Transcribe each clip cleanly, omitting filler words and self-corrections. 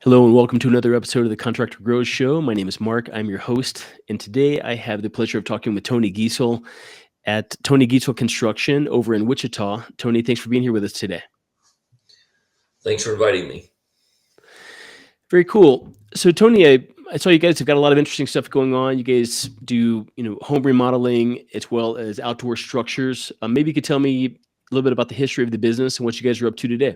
Hello and welcome to another episode of the Contractor Grow Show. My name is Mark. I'm your host, and today I have the pleasure of talking with Tony Geisel at Tony Geisel Construction over in Wichita. Tony, thanks for being here with us today. Thanks for inviting me. Very cool. So, Tony, I saw you guys have got a lot of interesting stuff going on. You guys do, home remodeling as well as outdoor structures. Maybe you could tell me a little bit about the history of the business and what you guys are up to today.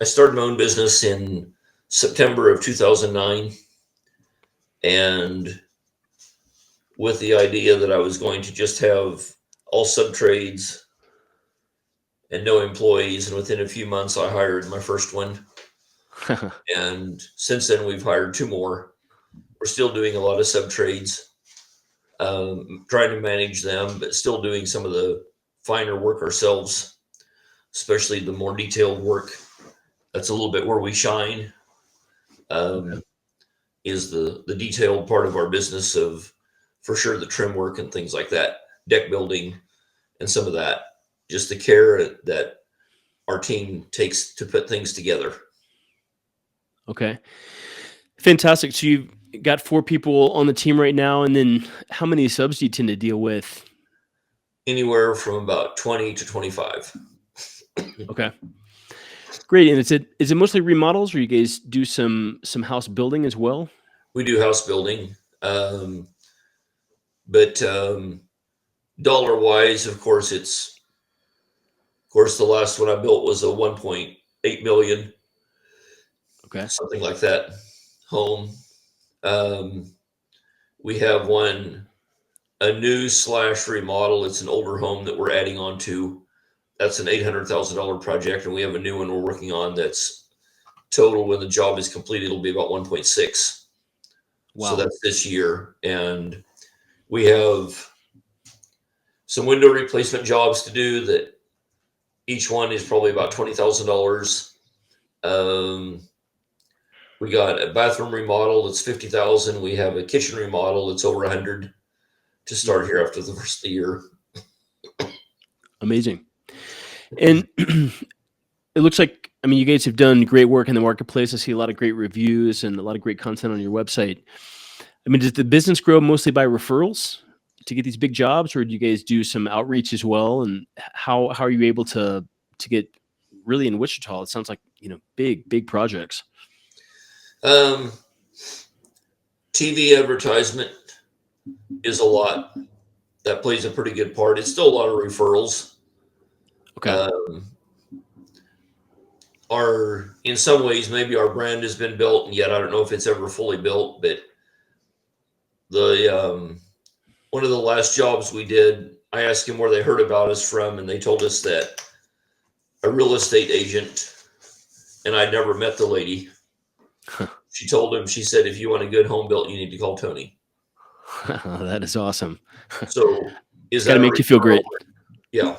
I started my own business in September of 2009, and with the idea that I was going to just have all sub-trades and no employees. And within a few months, I hired my first one. And since then, we've hired two more. We're still doing a lot of sub-trades, trying to manage them, but still doing some of the finer work ourselves, especially the more detailed work. That's a little bit where we shine, is the detailed part of our business of, for sure, the trim work and things like that, deck building and some of that, just the care that our team takes to put things together. Okay. Fantastic. So you've got 4 people on the team right now. And then how many subs do you tend to deal with? Anywhere from about 20 to 25. Okay. Great. And is it mostly remodels, or you guys do some house building as well? We do house building. But dollar wise, of course, the last one I built was a 1.8 million. Okay. Something like that home. We have a new / remodel. It's an older home that we're adding on to. That's an $800,000 project. And we have a new one we're working on that's total, when the job is complete, it'll be about 1.6. Wow. So that's this year. And we have some window replacement jobs to do that each one is probably about $20,000. We got a bathroom remodel that's $50,000. We have a kitchen remodel that's over $100 to start here after the first of the year. Amazing. And it looks like, you guys have done great work in the marketplace. I see a lot of great reviews and a lot of great content on your website. Does the business grow mostly by referrals to get these big jobs, or do you guys do some outreach as well? And how are you able to get really in Wichita? It sounds like, big projects. TV advertisement is a lot. That plays a pretty good part. It's still a lot of referrals. Okay. In some ways, maybe our brand has been built, and yet I don't know if it's ever fully built. But one of the last jobs we did, I asked them where they heard about us from, and they told us that a real estate agent, and I'd never met the lady. She told him, she said, if you want a good home built, you need to call Tony. That is awesome. So it's got to make you feel great. Yeah.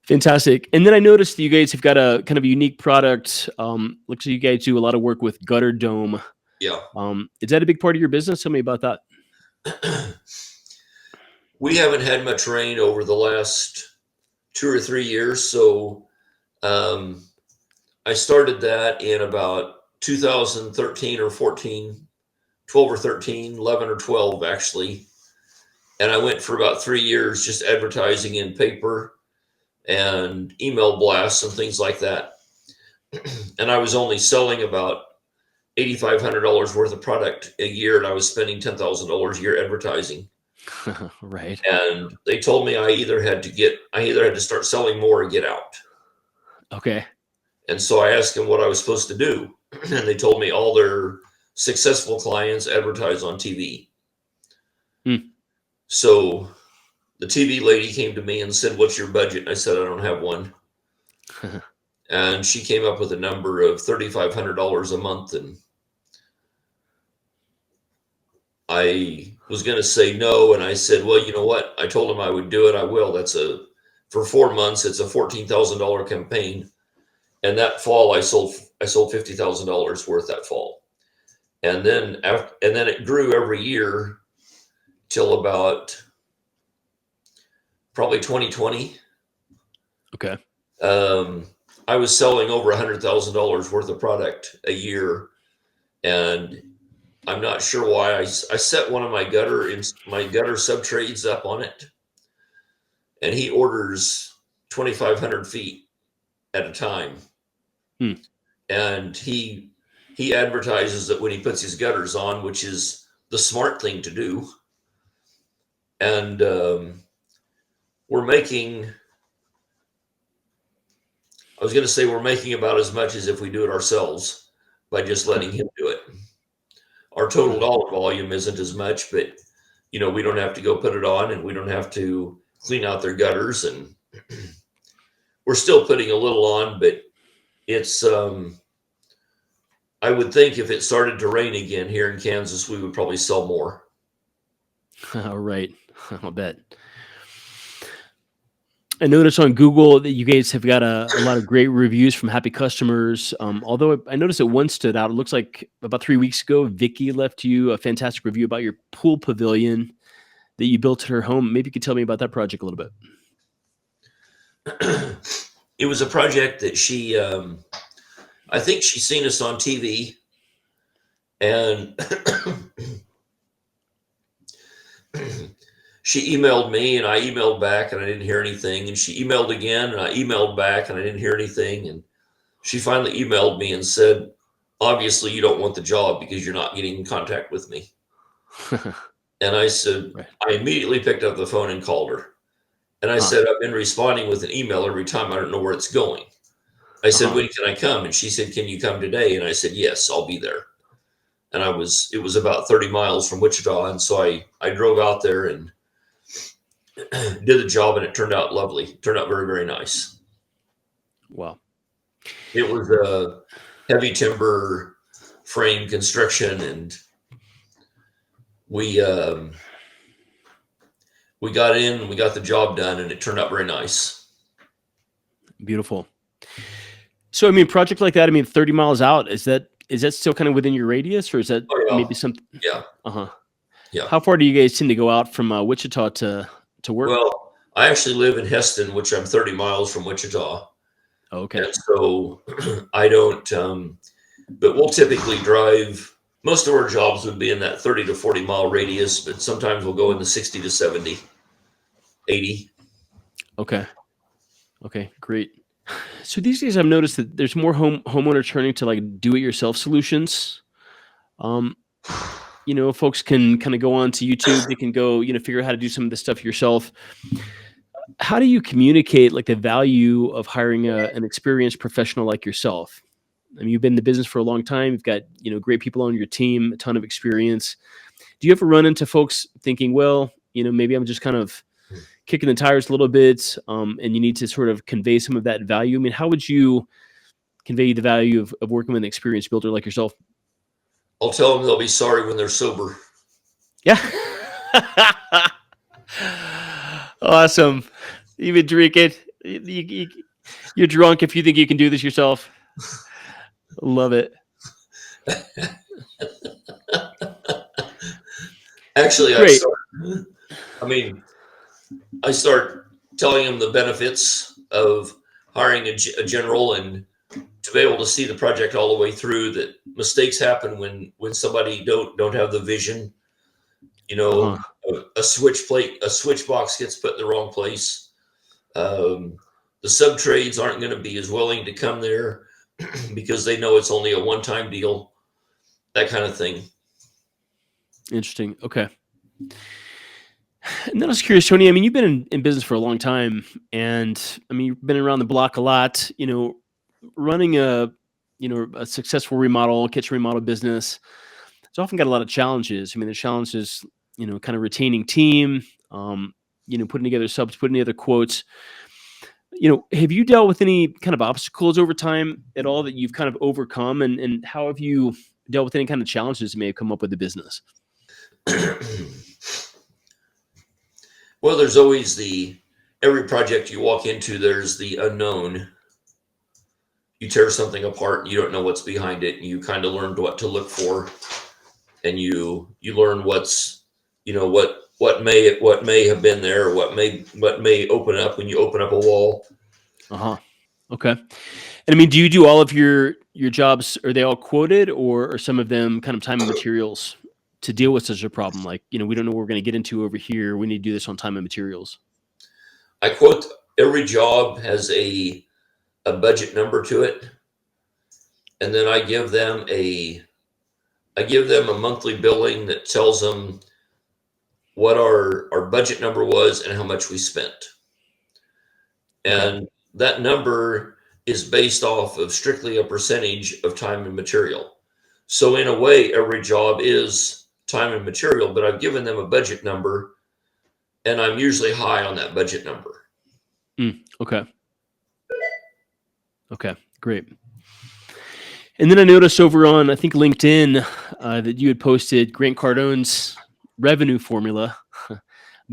Fantastic. And then I noticed that you guys have got a kind of a unique product. Looks like you guys do a lot of work with gutter dome. Yeah. Is that a big part of your business? Tell me about that. We haven't had much rain over the last 2 or 3 years. So I started that in about 2013 or 14, 12 or 13, 11 or 12, actually. And I went for about 3 years just advertising in paper and email blasts and things like that. And I was only selling about $8,500 worth of product a year, and I was spending $10,000 a year advertising. Right. And they told me I either had to start selling more or get out. Okay. And so I asked them what I was supposed to do. And they told me all their successful clients advertise on TV. So the TV lady came to me and said, what's your budget? And I said, I don't have one. And she came up with a number of $3,500 a month. And I was going to say no. And I said, well, you know what? I told him I would do it. I will. For 4 months, it's a $14,000 campaign. And that fall, I sold $50,000 worth that fall. And then it grew every year till about probably 2020. Okay. I was selling over $100,000 worth of product a year, and I'm not sure why I set one of my gutter sub trades up on it, and he orders 2,500 feet at a time. Hmm. And he advertises that when he puts his gutters on, which is the smart thing to do. And we're making about as much as if we do it ourselves by just letting him do it. Our total dollar volume isn't as much, but we don't have to go put it on, and we don't have to clean out their gutters, and we're still putting a little on, but it's I would think if it started to rain again here in Kansas, we would probably sell more. All right. I'll bet. I noticed on Google that you guys have got a lot of great reviews from happy customers. Although I noticed that one stood out. It looks like about 3 weeks ago, Vicky left you a fantastic review about your pool pavilion that you built at her home. Maybe you could tell me about that project a little bit. It was a project that she, I think she's seen us on TV, and she emailed me, and I emailed back, and I didn't hear anything. And she emailed again, and I emailed back, and I didn't hear anything. And she finally emailed me and said, obviously you don't want the job because you're not getting in contact with me. And I said, Right. I immediately picked up the phone and called her. And I said, I've been responding with an email every time. I don't know where it's going. I said, when can I come? And she said, can you come today? And I said, yes, I'll be there. And it was about 30 miles from Wichita. And so I drove out there and did the job, and it turned out lovely. It turned out very, very nice. Wow. It was a heavy timber frame construction, and we got in, we got the job done, and it turned out very nice. Beautiful. So, I mean, project like that, 30 miles out, is that still kind of within your radius, or is that maybe something? Yeah. Yeah. How far do you guys tend to go out from Wichita to work? Well, I actually live in Heston, which I'm 30 miles from Wichita. Okay. And so I don't, but we'll typically drive. Most of our jobs would be in that 30 to 40 mile radius, but sometimes we'll go in the 60 to 70, 80. Okay. Okay, great. So these days I've noticed that there's more homeowner turning to like do-it-yourself solutions. Folks can kind of go on to YouTube. They can go, figure out how to do some of this stuff yourself. How do you communicate like the value of hiring an experienced professional like yourself? You've been in the business for a long time. You've got, great people on your team, a ton of experience. Do you ever run into folks thinking, well, maybe I'm just kind of kicking the tires a little bit, and you need to sort of convey some of that value? How would you convey the value of working with an experienced builder like yourself? I'll tell them they'll be sorry when they're sober. Yeah. Awesome. You've been drinking. You're drunk if you think you can do this yourself. Love it. Actually, I start telling them the benefits of hiring a general, and to be able to see the project all the way through, that mistakes happen when somebody don't have the vision. A switch box gets put in the wrong place. The sub trades aren't going to be as willing to come there because they know it's only a one-time deal, that kind of thing. Interesting. Okay. And then I was curious, Tony, you've been in business for a long time, and you've been around the block a lot, running a successful kitchen remodel business. It's often got a lot of challenges. The challenges, kind of retaining team, putting together subs, putting together quotes. Have you dealt with any kind of obstacles over time at all that you've kind of overcome, and how have you dealt with any kind of challenges that may have come up with the business? Well, there's always every project you walk into, there's the unknown. You tear something apart and you don't know what's behind it, and you kind of learn what to look for, and you learn what's, what may have been there, or what may open up when you open up a wall. Okay. And I mean, do you do all of your jobs? Are they all quoted, or are some of them kind of time and materials to deal with such a problem? Like, we don't know what we're going to get into over here. We need to do this on time and materials. I quote, every job has a budget number to it, and then I give them a monthly billing that tells them what our budget number was and how much we spent. And that number is based off of strictly a percentage of time and material. So in a way, every job is time and material, but I've given them a budget number, and I'm usually high on that budget number. Okay. Okay, great. And then I noticed over on, I think, LinkedIn, that you had posted Grant Cardone's revenue formula.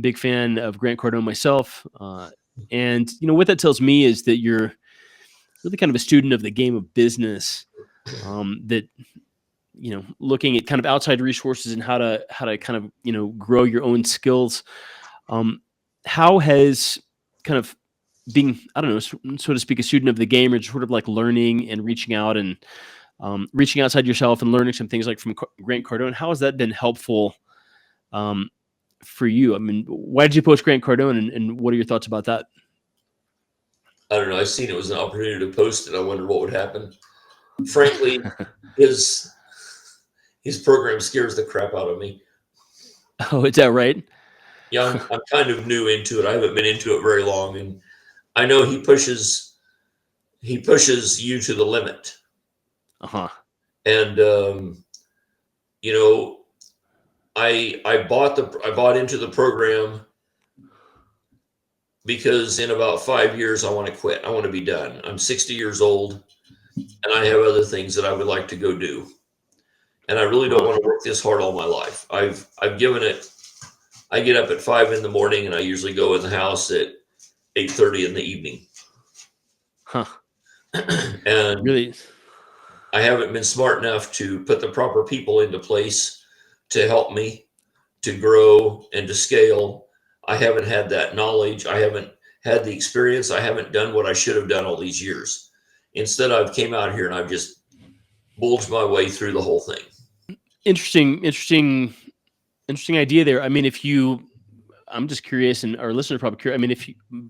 Big fan of Grant Cardone myself. And what that tells me is that you're really kind of a student of the game of business, that, looking at kind of outside resources and how to kind of, grow your own skills. How has kind of being, I don't know, so to speak, a student of the game, or just sort of like learning and reaching out and reaching outside yourself and learning some things like from Grant Cardone, how has that been helpful for you? I mean, why did you post Grant Cardone, and what are your thoughts about that? I don't know. I seen it was an opportunity to post it. I wondered what would happen. Frankly, his program scares the crap out of me. Oh, is that right? Yeah, I'm kind of new into it. I haven't been into it very long, and I know he pushes you to the limit. And I bought into the program because in about 5 years I want to quit. I want to be done. I'm 60 years old, and I have other things that I would like to go do. And I really don't want to work this hard all my life. I've given it. I get up at 5 in the morning, and I usually go in the house at 8:30 in the evening. And really, I haven't been smart enough to put the proper people into place to help me to grow and to scale. I haven't had that knowledge. I haven't had the experience. I haven't done what I should have done all these years. Instead, I've came out here and I've just bulged my way through the whole thing. Interesting idea there. I mean, I'm just curious, and our listeners are probably curious. I mean,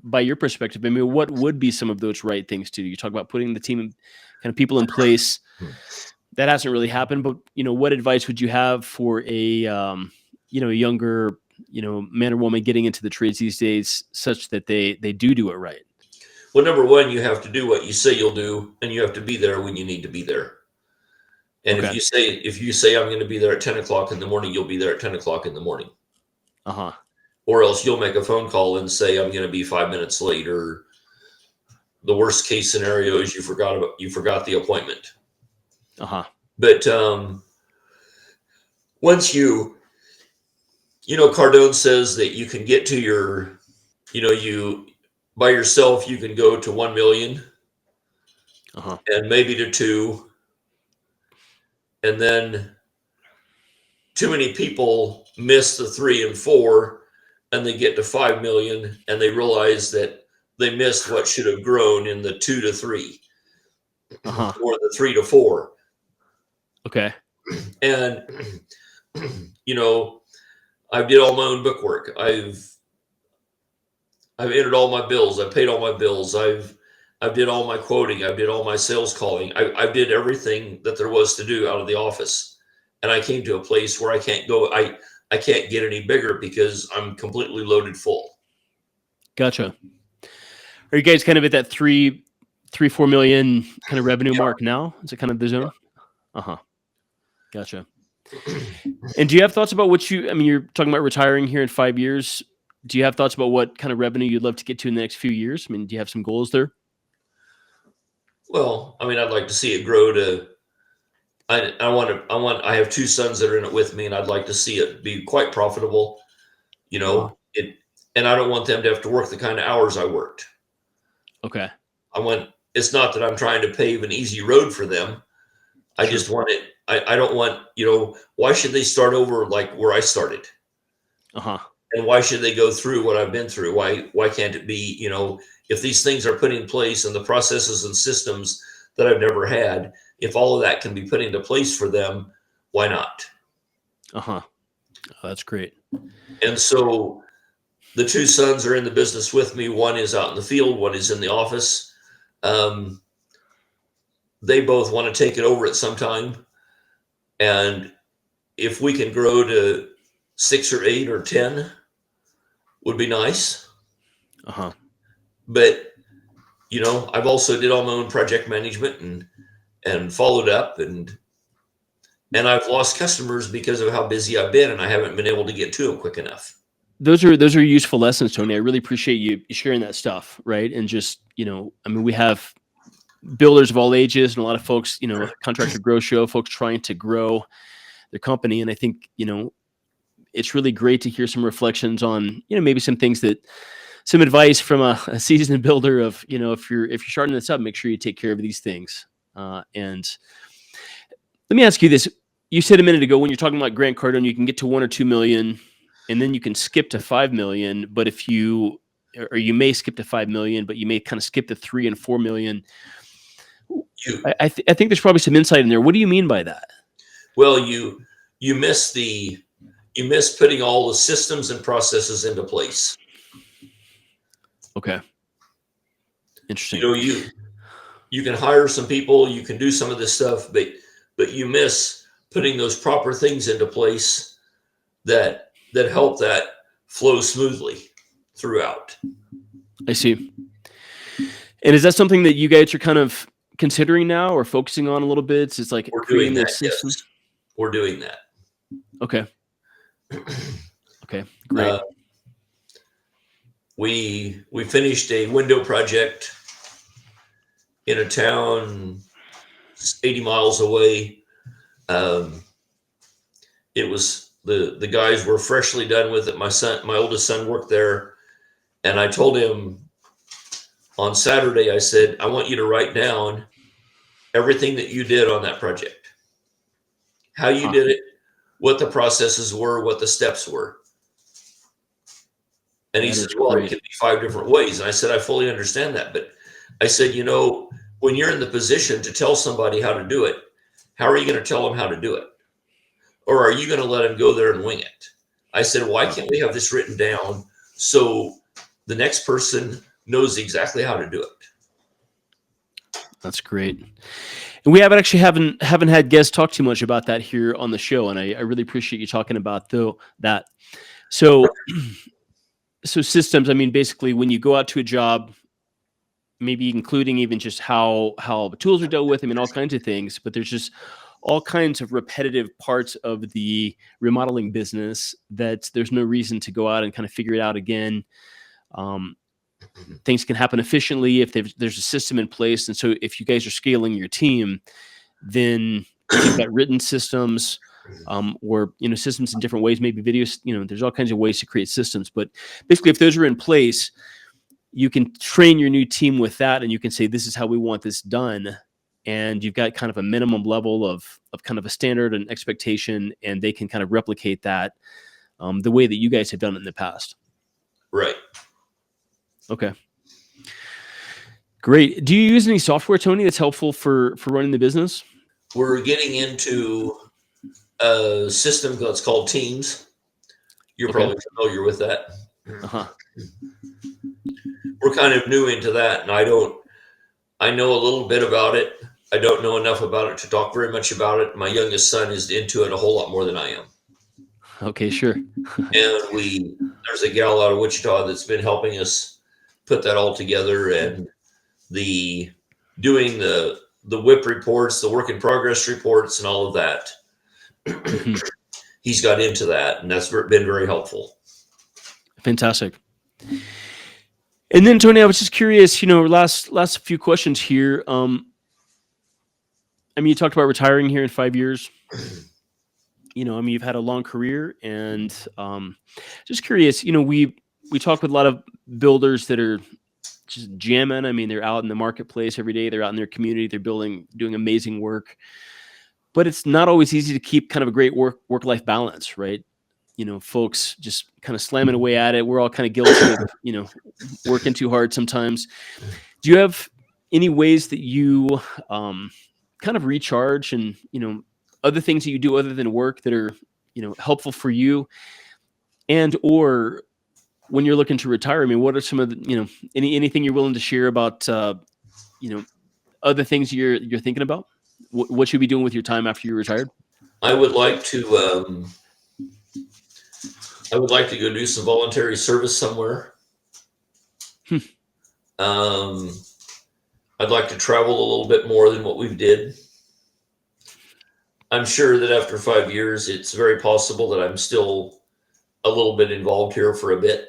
by your perspective, I mean, what would be some of those right things to do? You talk about putting the team and kind of people in place. That hasn't really happened, but what advice would you have for a younger man or woman getting into the trades these days, such that they do it right? Well, number one, you have to do what you say you'll do, and you have to be there when you need to be there. And if you say I'm going to be there at 10 o'clock in the morning, you'll be there at 10 o'clock in the morning. Or else you'll make a phone call and say I'm going to be 5 minutes late, or the worst case scenario is you forgot the appointment. But once Cardone says that you can get to your, you by yourself, you can go to 1 million and maybe to 2. And then too many people miss the 3 and 4, and they get to 5 million and they realize that they missed what should have grown in the 2 to 3 or the 3 to 4. Okay. And, I did all my own bookwork. I've entered all my bills. I paid all my bills. I've did all my quoting. I did all my sales calling. I did everything that there was to do out of the office. And I came to a place where I can't go. I can't get any bigger because I'm completely loaded full. Gotcha. Are you guys kind of at that 4 million kind of revenue mark now? Is it kind of the zone? Gotcha. And do you have thoughts about you're talking about retiring here in 5 years. Do you have thoughts about what kind of revenue you'd love to get to in the next few years? I mean, do you have some goals there? Well, I'd like to see it grow to, I have 2 sons that are in it with me, and I'd like to see it be quite profitable, and I don't want them to have to work the kind of hours I worked. Okay. It's not that I'm trying to pave an easy road for them. I just want it. I don't want, why should they start over like where I started? And why should they go through what I've been through? Why can't it be, if these things are put in place and the processes and systems that I've never had, if all of that can be put into place for them, why not? Oh, that's great. And so the two sons are in the business with me. One is out in the field, one is in the office. They both want to take it over at some time. And if we can grow to 6 or 8 or 10 would be nice. But, I've also did all my own project management and followed up and I've lost customers because of how busy I've been and I haven't been able to get to them quick enough. Those are useful lessons, Tony. I really appreciate you sharing that stuff, right? And just, we have builders of all ages and a lot of folks, Contractor Grow Show, folks trying to grow their company. And I think, it's really great to hear some reflections on, maybe some advice from a seasoned builder of, if you're starting this up, make sure you take care of these things. And let me ask you this. You said a minute ago, when you're talking about Grant Cardone, you can get to 1 or 2 million and then you can skip to 5 million. But you may skip to 5 million, but you may kind of skip to 3 and 4 million. I think there's probably some insight in there. What do you mean by that? Well, you miss putting all the systems and processes into place. Okay. Interesting. You can hire some people, you can do some of this stuff, but you miss putting those proper things into place that help that flow smoothly throughout. I see. And is that something that you guys are kind of considering now or focusing on a little bit? It's like we're doing that. Systems. Yes. We're doing that. Okay. Okay. Great. We finished a window project in a town 80 miles away. It was the guys were freshly done with it. My oldest son worked there, and I told him on Saturday, I said, I want you to write down everything that you did on that project, how you did it, what the processes were, what the steps were. And he said, well, it could be 5 different ways. And I said, I fully understand that. But I said, when you're in the position to tell somebody how to do it, how are you going to tell them how to do it? Or are you going to let them go there and wing it? I said, why can't we have this written down so the next person knows exactly how to do it? That's great. And we haven't had guests talk too much about that here on the show. And I really appreciate you talking about that. So systems, basically when you go out to a job, maybe including even just how the tools are dealt with, all kinds of things, but there's just all kinds of repetitive parts of the remodeling business that there's no reason to go out and kind of figure it out again. Things can happen efficiently if there's a system in place. And so if you guys are scaling your team, then you've got written systems, or, systems in different ways, maybe videos, there's all kinds of ways to create systems, but basically if those are in place, you can train your new team with that. And you can say, this is how we want this done. And you've got kind of a minimum level of kind of a standard and expectation, and they can kind of replicate that the way that you guys have done it in the past. Right. Okay. Great. Do you use any software, Tony, that's helpful for running the business? We're getting into a system that's called Teams. You're probably familiar with that. We're kind of new into that, and I know a little bit about it. I don't know enough about it to talk very much about it. My youngest son is into it a whole lot more than I am. Okay, sure. And there's a gal out of Wichita that's been helping us put that all together, and doing the WIP reports, the work in progress reports, and all of that. He's got into that, and that's been very helpful. Fantastic. And then, Tony, I was just curious, last few questions here. You talked about retiring here in 5 years. You've had a long career, and just curious, we talk with a lot of builders that are just jamming. They're out in the marketplace every day. They're out in their community. They're doing amazing work. But it's not always easy to keep kind of a great work-life balance, right? folks just kind of slamming away at it. We're all kind of guilty of, working too hard sometimes. Do you have any ways that you kind of recharge and, other things that you do other than work that are, helpful for you? And, or when you're looking to retire, I mean, what are some of the, anything you're willing to share about, other things you're thinking about? What you'll be doing with your time after you're retired? I would like to go do some voluntary service somewhere. I'd like to travel a little bit more than what we've did. I'm sure that after 5 years, it's very possible that I'm still a little bit involved here for a bit.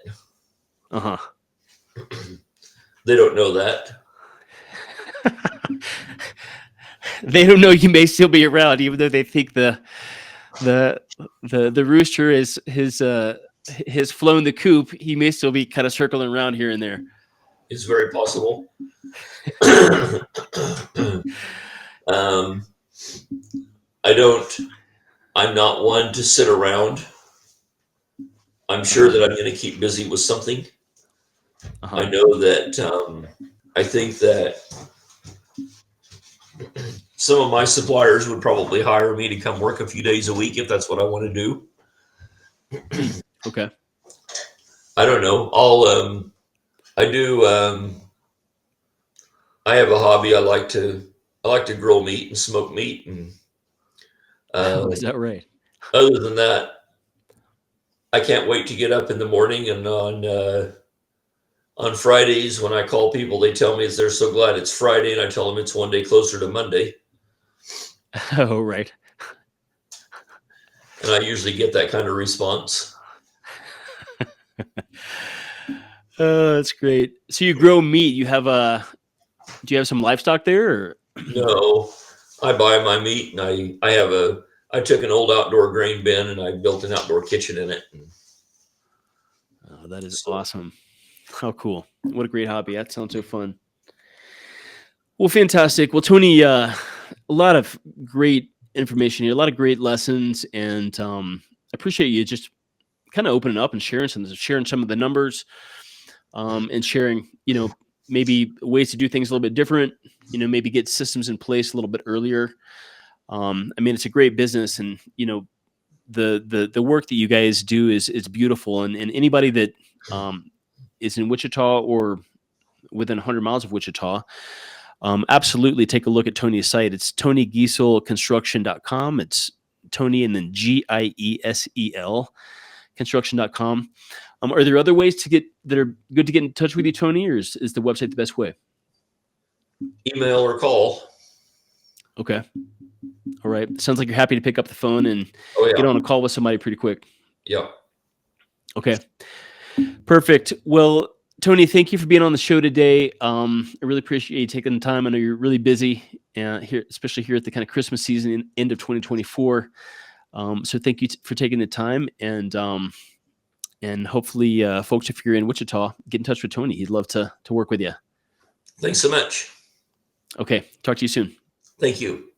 Uh-huh. They don't know that. They don't know you may still be around, even though they think the rooster has flown the coop. He may still be kind of circling around here and there. It's very possible. I'm not one to sit around. I'm sure that I'm going to keep busy with something. Uh-huh. I know that I think that some of my suppliers would probably hire me to come work a few days a week if that's what I want to do. Okay. I don't know. I have a hobby. I like to grill meat and smoke meat, and Is that right? other than that, I can't wait to get up in the morning. And on Fridays, when I call people, they tell me they're so glad it's Friday, and I tell them it's one day closer to Monday. Oh, right. And I usually get that kind of response. Oh, that's great. So you grow meat. Do you have some livestock there? Or? No, I buy my meat, and I took an old outdoor grain bin and I built an outdoor kitchen in it. Oh, that is awesome. How cool. What a great hobby. That sounds so fun. Well, fantastic. Well, Tony, a lot of great information here, a lot of great lessons, and I appreciate you just kind of opening up and sharing some of the numbers, and sharing, maybe ways to do things a little bit different, maybe get systems in place a little bit earlier. I mean, it's a great business, and, the work that you guys do is beautiful. And anybody that is in Wichita or within 100 miles of Wichita, absolutely take a look at Tony's site. It's TonyGeiselConstruction.com. It's Tony and then Giesel construction.com. Are there other ways that are good to get in touch with you, Tony, or is the website the best way? Email or call. Okay. All right. Sounds like you're happy to pick up the phone and get on a call with somebody pretty quick. Yeah. Okay. Perfect. Well, Tony, thank you for being on the show today. I really appreciate you taking the time. I know you're really busy here, especially here at the kind of Christmas season, end of 2024. So thank you for taking the time, and hopefully, folks, if you're in Wichita, get in touch with Tony. He'd love to work with you. Thanks so much. Okay. Talk to you soon. Thank you.